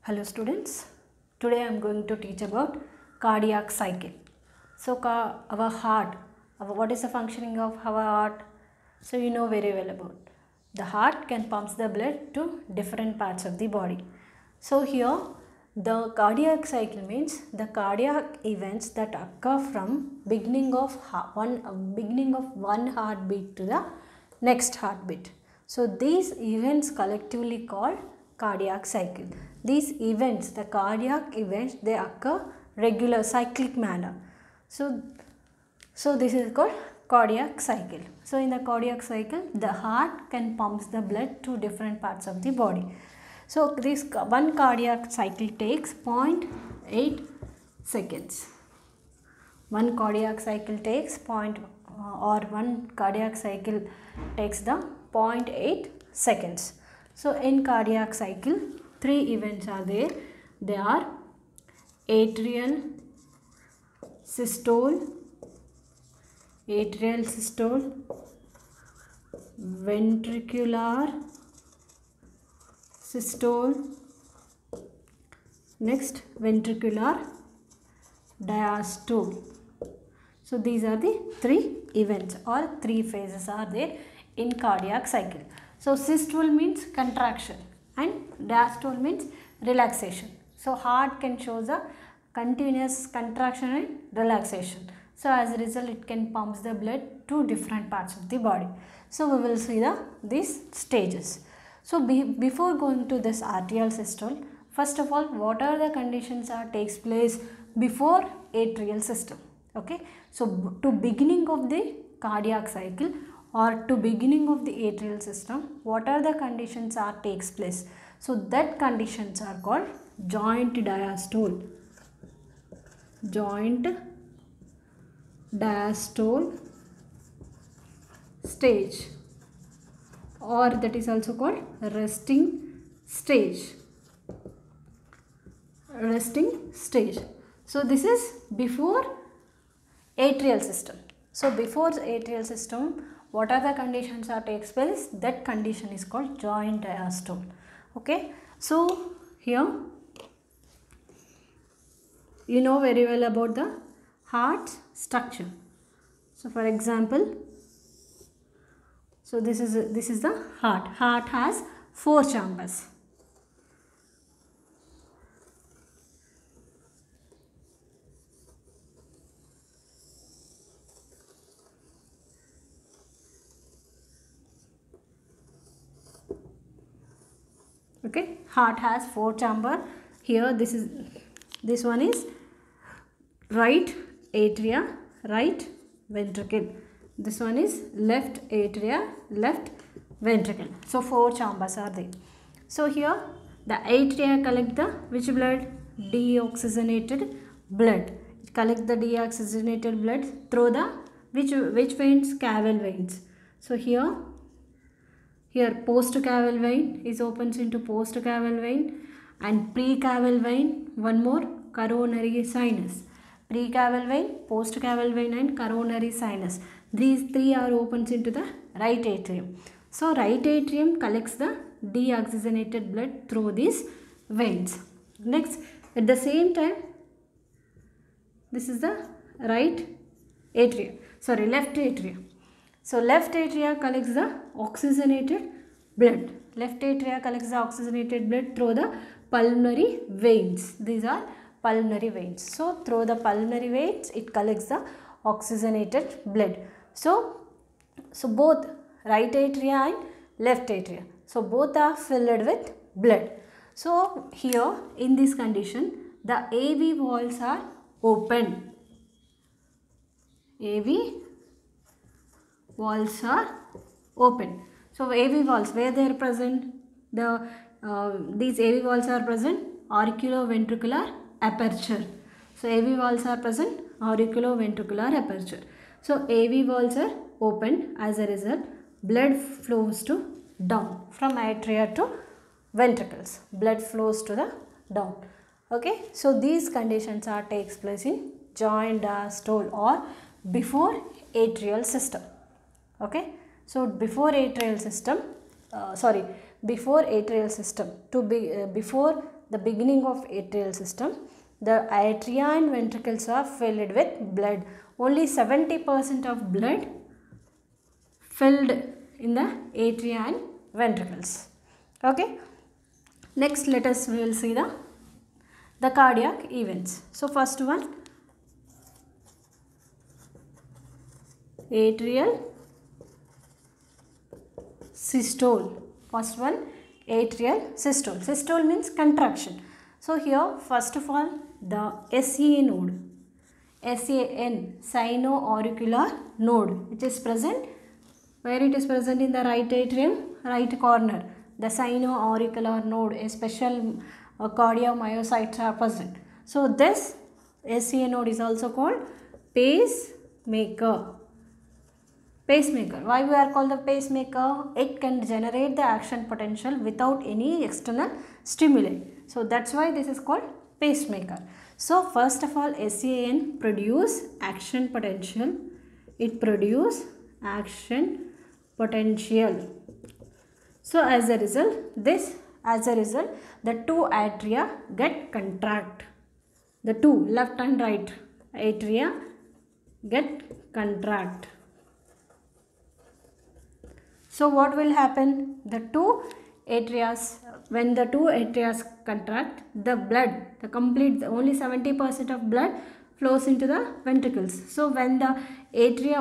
Hello students, today I am going to teach about cardiac cycle. So our heart, what is the functioning of our heart? So you know very well about. The heart can pump the blood to different parts of the body. So here the cardiac cycle means the cardiac events that occur from beginning of one heartbeat to the next heartbeat. So these events collectively called cardiac cycle. These events, the cardiac events, they occur regular cyclic manner. So this is called cardiac cycle. So in the cardiac cycle, the heart can pump the blood to different parts of the body. So this one cardiac cycle takes 0.8 seconds. One cardiac cycle takes one cardiac cycle takes the 0.8 seconds. So in cardiac cycle, three events are there. They are atrial systole, ventricular systole, next ventricular diastole. So these are the three events or three phases are there in cardiac cycle. So systole means contraction and diastole means relaxation. So heart can show the continuous contraction and relaxation. So as a result it can pump the blood to different parts of the body. So we will see these stages. So before going to this atrial systole, first of all what are the conditions that takes place before atrial system? Okay, so to beginning of the cardiac cycle or to beginning of the atrial system, what are the conditions that takes place? So that conditions are called joint diastole stage, or that is also called resting stage. So this is before atrial system. So before the atrial system, what are the conditions that takes place? That condition is called joint diastole. Okay, so here you know very well about the heart structure. So for example, so this is the heart. Heart has 4 chambers. Okay, heart has 4 chamber. Here this one is right atria, right ventricle. This one is left atria, left ventricle. So 4 chambers are there. So here the atria collect the which blood? Deoxygenated blood. It collect the deoxygenated blood through the which veins? Caval veins. So here postcaval vein is opens into postcaval vein and precaval vein, one more coronary sinus. Precaval vein, postcaval vein and coronary sinus. These three are opens into the right atrium. So right atrium collects the deoxygenated blood through these veins. Next, at the same time, this is the left atrium. So left atria collects the oxygenated blood. Left atria collects the oxygenated blood through the pulmonary veins. These are pulmonary veins. So through the pulmonary veins it collects the oxygenated blood. So both right atria and left atria. So both are filled with blood. So here in this condition the AV valves are open. AV valves are open. So AV valves, where they are present? These AV valves are present auriculoventricular aperture. So AV valves are present auriculoventricular aperture. So AV valves are open. As a result, blood flows to down from atria to ventricles. Blood flows to the down. Okay. So these conditions are takes place in joint diastole or before atrial system. Okay, so before atrial system, before the beginning of atrial system, the atria and ventricles are filled with blood. Only 70% of blood filled in the atria and ventricles. Okay. Next, let us we will see the cardiac events. So first one, atrial systole. First one, atrial systole. Systole means contraction. So here first of all the SAA node, SAN, sino-auricular node, which is present, where it is present in the right atrium, right corner. The sino-auricular node, a special cardiomyocytes are present. So this SAA node is also called pacemaker. Pacemaker. Why we are called the pacemaker? It can generate the action potential without any external stimuli. So that's why this is called pacemaker. So first of all, SAN produce action potential. It produce action potential. So as a result, the two atria get contract. The two left and right atria get contract. So what will happen? The two atrias, when the two atrias contract, the blood, only 70% of blood flows into the ventricles. So when the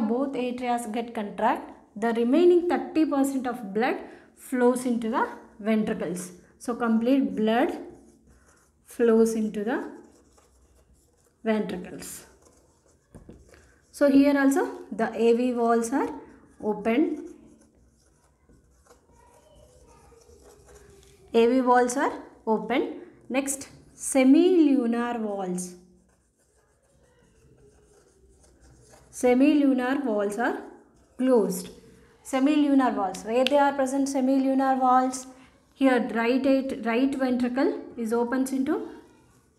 both atrias get contract, the remaining 30% of blood flows into the ventricles. So complete blood flows into the ventricles. So here also the AV walls are open. AV walls are open. Next, semilunar walls. Semilunar walls are closed. Semilunar walls, where they are present semilunar walls? Here right ventricle is opens into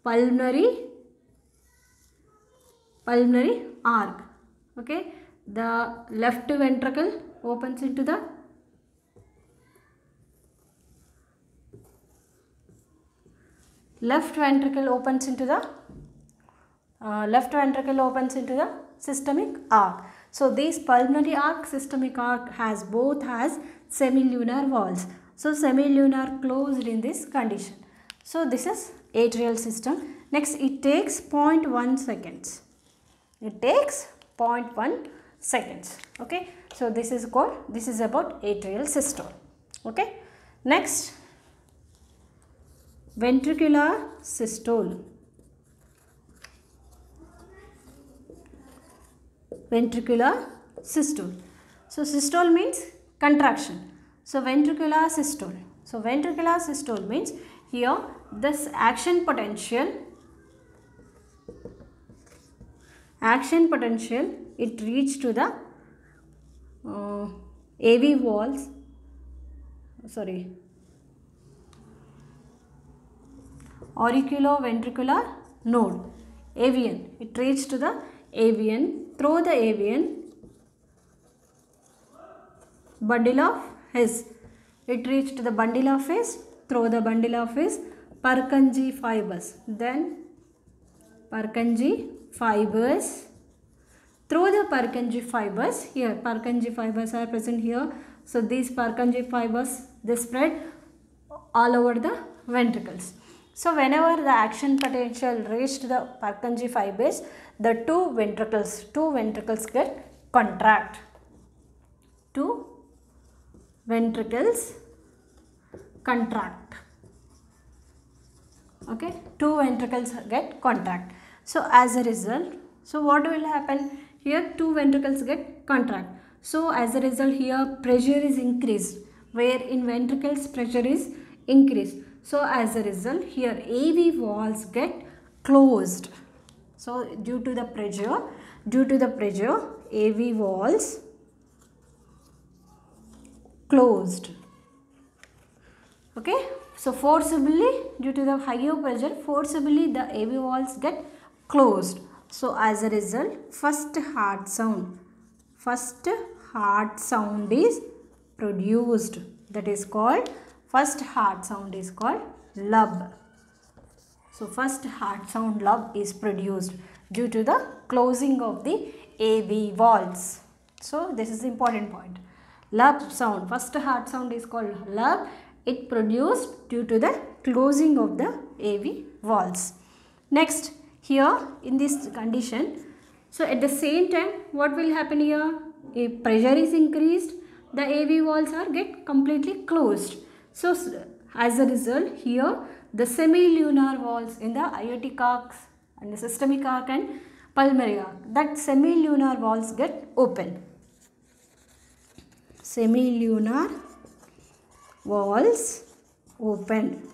pulmonary arc. Okay, the left ventricle opens into the systemic arc. So this pulmonary arc, systemic arc both has semilunar walls. So semilunar closed in this condition. So this is atrial system. Next, it takes 0.1 seconds. It takes 0.1 seconds. Okay. So this is about atrial systole. Okay. Next, ventricular systole. Ventricular systole. So systole means contraction. So ventricular systole. So ventricular systole means here this action potential it reached to the AV walls. Auriculoventricular node, AVN. It reached to the AVN. Through the AVN, bundle of His. It reached the bundle of His. Through the bundle of His, Purkinje fibers. Then Purkinje fibers. Through the Purkinje fibers, here Purkinje fibers are present here. So these Purkinje fibers, they spread all over the ventricles. So whenever the action potential reached the Purkinje fibers, the two ventricles get contract. Two ventricles contract. Okay, two ventricles get contract. So as a result, so what will happen? Here two ventricles get contract. So as a result, here pressure is increased, where in ventricles pressure is increased. So as a result, here AV walls get closed. So due to the pressure, AV walls closed. Okay. So forcibly, due to the higher pressure, forcibly the AV walls get closed. So as a result, first heart sound is produced. That is called, first heart sound is called lub. So first heart sound lub is produced due to the closing of the AV valves. So this is the important point. Lub sound, first heart sound is called lub. It produced due to the closing of the AV valves. Next, here in this condition, so at the same time what will happen here? If pressure is increased, the AV valves are get completely closed. So as a result, here the semilunar valves in the aortic arcs and the systemic arc and pulmonary arc, that semilunar valves get open. Semilunar valves open.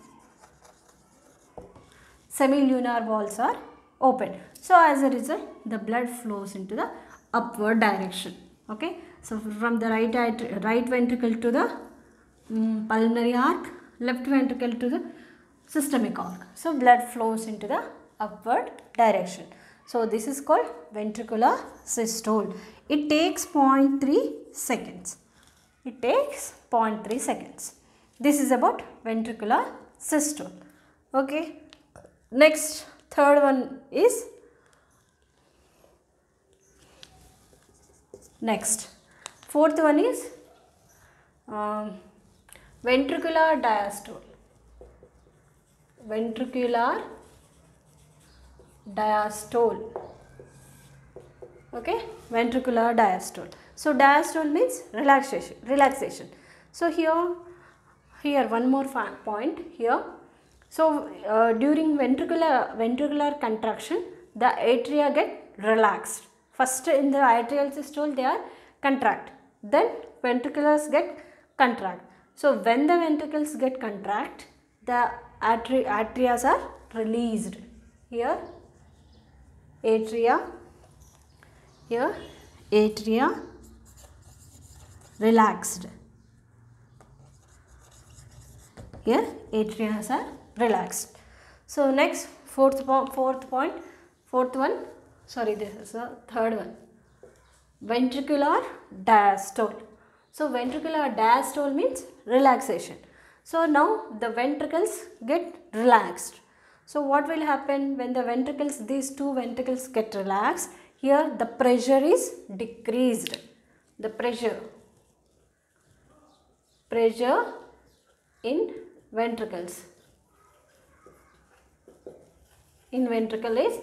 Semilunar valves are open. So as a result, the blood flows into the upward direction. Okay. So from the right ventricle to the pulmonary arc, left ventricle to the systemic arc. So blood flows into the upward direction. So this is called ventricular systole. It takes 0.3 seconds. It takes 0.3 seconds. This is about ventricular systole. Okay. Next, third one is fourth one is ventricular diastole. Ventricular diastole. Okay, ventricular diastole. So diastole means relaxation. So here one more point here. So during ventricular contraction, the atria get relaxed. First in the atrial systole they are contract, then ventriculars get contract. So when the ventricles get contract, the atria are released. Here atria, here atria relaxed. Here atria are relaxed. So next fourth one, sorry, this is the third one, ventricular diastole. So ventricular diastole means relaxation. So now the ventricles get relaxed. So what will happen when the ventricles, these two ventricles get relaxed? Here the pressure is decreased. The pressure in ventricles is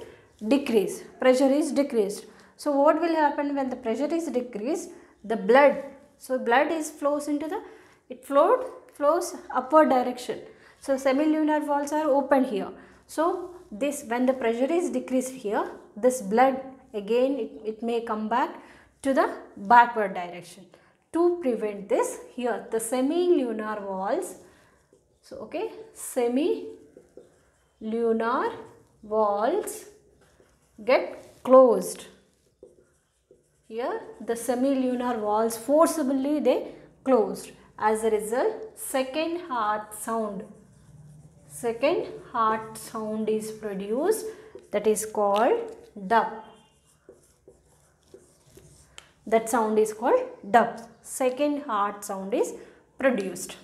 decreased. Pressure is decreased. So what will happen when the pressure is decreased? The blood, so blood is flows upward direction. So semilunar valves are open here. So this, when the pressure is decreased here, this blood again it may come back to the backward direction. To prevent this, here the semilunar valves, so okay, semilunar valves get closed. Here the semilunar valves forcibly they closed. As a result, second heart sound is produced, that is called dub. That sound is called dub. Second heart sound is produced.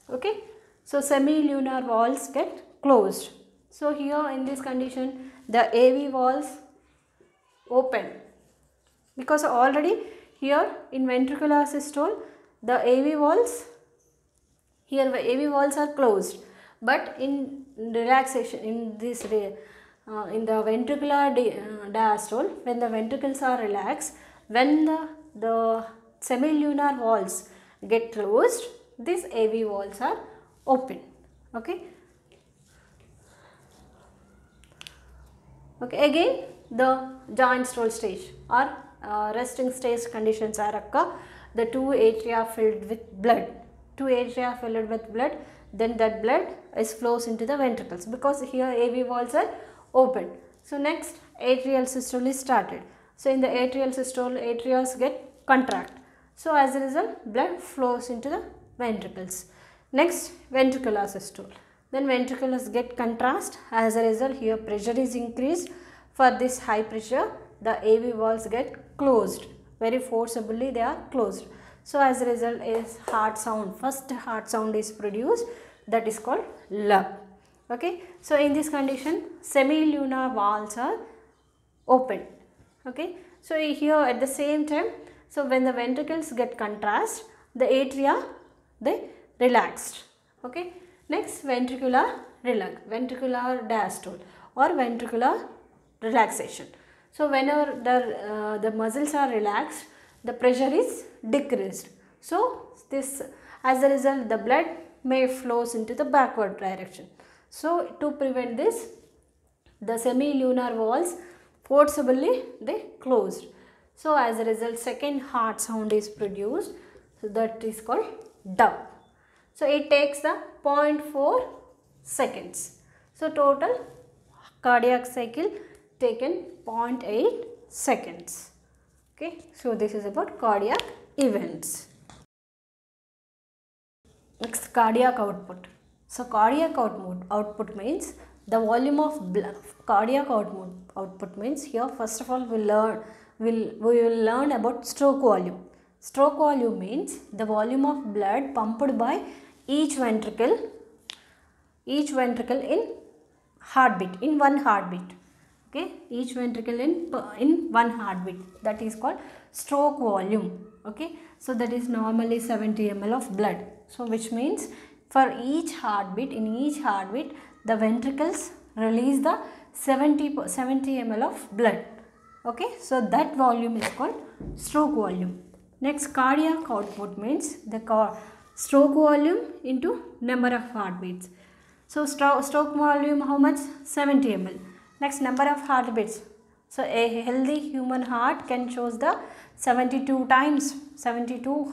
Okay. So semilunar valves get closed. So here in this condition the AV valves open, because already here in ventricular systole the AV valves, here the AV valves are closed, but in relaxation, in this in the ventricular diastole, when the ventricles are relaxed, when the semilunar valves get closed, these AV valves are open. Okay. Okay, again the joint stole stage or resting stage conditions are occur. The two atria filled with blood. Then that blood flows into the ventricles, because here AV valves are open. So next atrial systole is started. So in the atrial systole, atrias get contract. So as a result, blood flows into the ventricles. Next, ventricular systole. Then ventricles get contrast. As a result, here pressure is increased. For this high pressure, the AV valves get closed. Very forcibly they are closed. So as a result is heart sound. First heart sound is produced, that is called lub. Okay, so in this condition semilunar valves are open. Okay, so here at the same time, so when the ventricles get contrast, the atria they relaxed. Okay, next ventricular ventricular diastole or ventricular relaxation. So whenever the muscles are relaxed, the pressure is decreased. So this, as a result, the blood may flows into the backward direction. So to prevent this, the semilunar valves forcibly they closed. So as a result, second heart sound is produced. So that is called dub. So it takes the 0.4 seconds. So total cardiac cycle taken 0.8 seconds. Okay, so this is about cardiac events. Next, cardiac output. So cardiac output means the volume of blood. Cardiac output means here first of all we will learn about stroke volume. Stroke volume means the volume of blood pumped by each ventricle in heartbeat, in one heartbeat. Okay, each ventricle in one heartbeat, that is called stroke volume. Okay, so that is normally 70 ml of blood. So which means for each heartbeat, in each heartbeat the ventricles release the 70 ml of blood. Okay, so that volume is called stroke volume. Next, cardiac output means the stroke volume into number of heartbeats. So stroke volume how much? 70 ml. Next, number of heartbeats. So a healthy human heart can shows the 72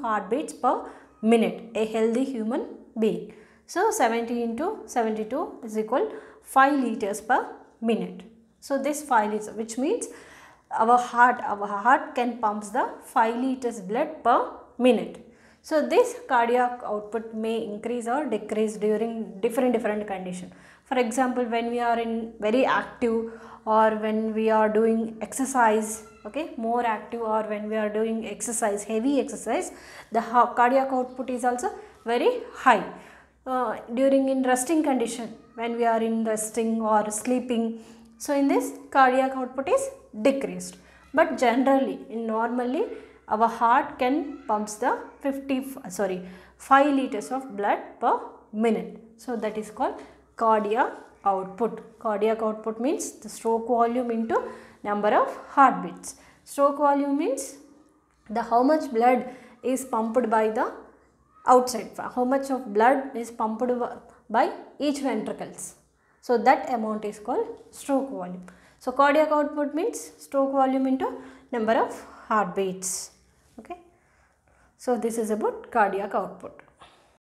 heartbeats per minute. A healthy human being. So 70 into 72 is equal 5 liters per minute. So this 5 liters, which means our heart can pumps the 5 liters blood per minute. So this cardiac output may increase or decrease during different conditions. For example, when we are in very active or when we are doing exercise, okay, more active, or when we are doing exercise, heavy exercise, the cardiac output is also very high. During in resting condition, when we are in resting or sleeping, so in this cardiac output is decreased. But generally, in normally, our heart can pumps the 5 liters of blood per minute. So that is called cardiac output. Cardiac output means the stroke volume into number of heartbeats. Stroke volume means the how much blood is pumped by the outside, how much of blood is pumped by each ventricles. So that amount is called stroke volume. So cardiac output means stroke volume into number of heartbeats. Okay. So this is about cardiac output.